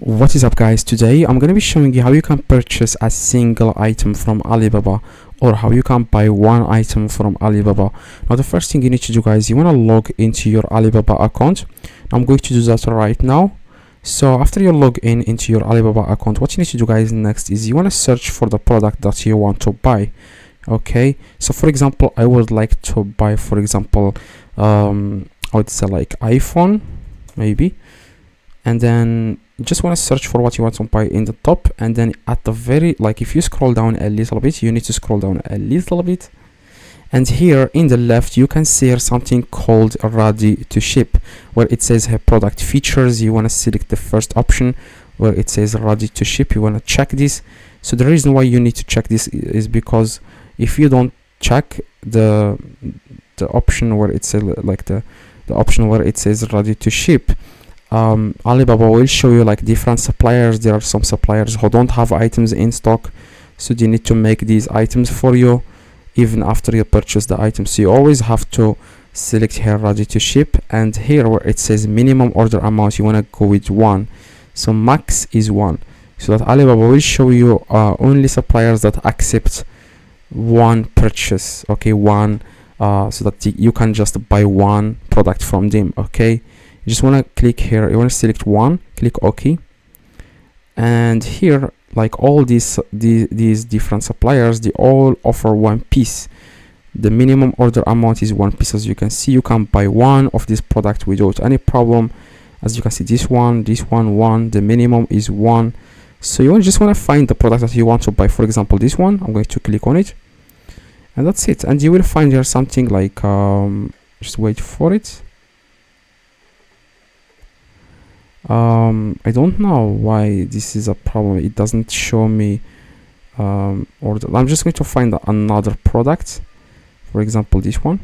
What is up, guys? Today I'm going to be showing you how you can purchase a single item from Alibaba, or how you can buy one item from Alibaba. Now the first thing you need to do, guys, you want to log into your Alibaba account. I'm going to do that right now. So after you log into your Alibaba account, what you need to do, guys, next is you want to search for the product that you want to buy. Okay, so for example, I would like to buy, for example, I would say like iPhone maybe, and then you just want to search for what you want to buy in the top, and then at the very, like, if you scroll down a little bit, you need to scroll down a little bit, and here in the left you can see here something called ready to ship, where it says here product features. You want to select the first option where it says ready to ship. You want to check this. So the reason why you need to check this is because if you don't check the option where it says like the option where it says ready to ship, Alibaba will show you like different suppliers. There are some suppliers who don't have items in stock, so they need to make these items for you even after you purchase the item. So you always have to select here ready to ship, and here where it says minimum order amount, you want to go with 1. So max is 1, so that Alibaba will show you only suppliers that accept one purchase, okay, one, so that you can just buy one product from them. Okay, you just want to click here, you want to select one, click OK, and here, like, all these different suppliers, they all offer one piece. The minimum order amount is 1 piece. As you can see, you can buy one of this product without any problem. As you can see, this one, one, the minimum is 1. So you just want to find the product that you want to buy. For example, this one, I'm going to click on it, and that's it. And you will find here something like just wait for it. I don't know why this is a problem. It doesn't show me order. I'm just going to find another product, for example this one,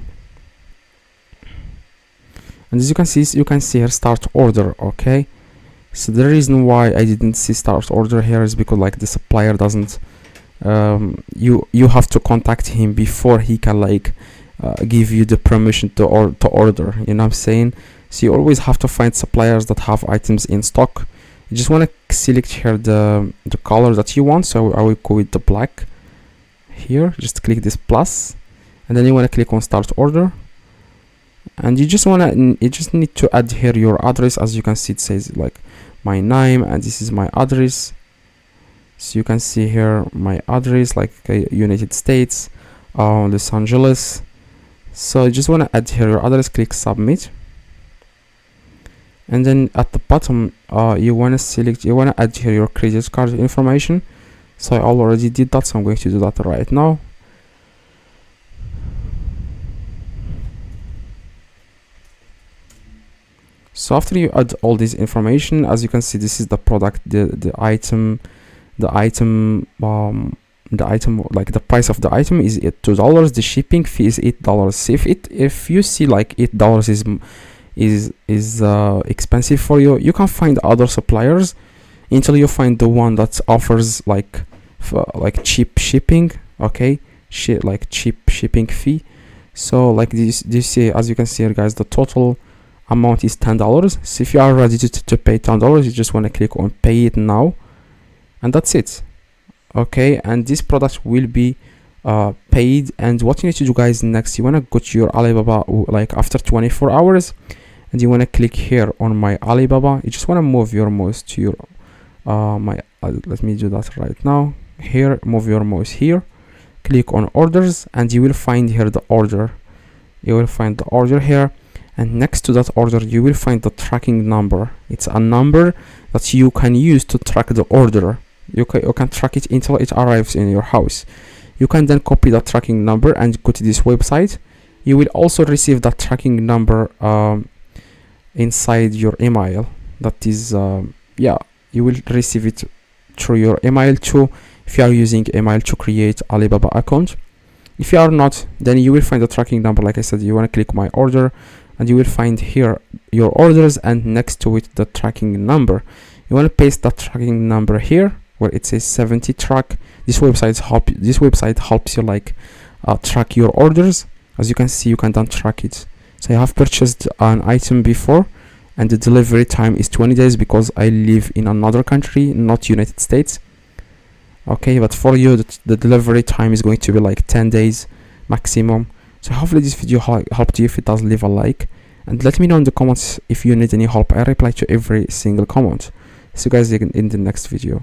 and as you can see here start order. Okay, so the reason why I didn't see start order here is because like the supplier doesn't you have to contact him before he can like give you the permission to order, you know what I'm saying? So you always have to find suppliers that have items in stock. You just want to select here the color that you want. So I will go with the black here. Just click this plus, and then you want to click on start order, and you just need to add here your address. As you can see, it says like my name, and this is my address. So you can see here my address, like United States, Los Angeles. So you just want to add here your address, click submit, and then at the bottom you want to add here your credit card information. So I already did that, so I'm going to do that right now. So after you add all this information, as you can see, this is the product, the item, like the price of the item is $2. The shipping fee is $8. If you see like $8 is expensive for you, you can find other suppliers until you find the one that offers like cheap shipping. Okay, like cheap shipping fee. So like this as you can see here, guys, the total amount is $10. So if you are ready to pay $10, you just want to click on pay it now, and that's it. Okay, and this product will be paid. And what you need to do, guys, next, you want to go to your Alibaba like after 24 hours, and you want to click here on my Alibaba. You just want to move your mouse to your let me do that right now. Here, move your mouse here, click on orders, and you will find here the order. You will find the order here, and next to that order you will find the tracking number. It's a number that you can use to track the order. You can track it until it arrives in your house. You can then copy that tracking number and go to this website. You will also receive that tracking number inside your email. That is you will receive it through your email too, if you are using email to create Alibaba account. If you are not, then you will find the tracking number. Like I said, you want to click my order, and you will find here your orders, and next to it the tracking number. You want to paste that tracking number here where it says 70 track. This website helps you like track your orders. As you can see, you can then track it. So I have purchased an item before, and the delivery time is 20 days because I live in another country, not United States. Okay, but for you the delivery time is going to be like 10 days maximum. So hopefully this video helped you. If it does, leave a like and let me know in the comments if you need any help. I reply to every single comment. See you guys in the next video.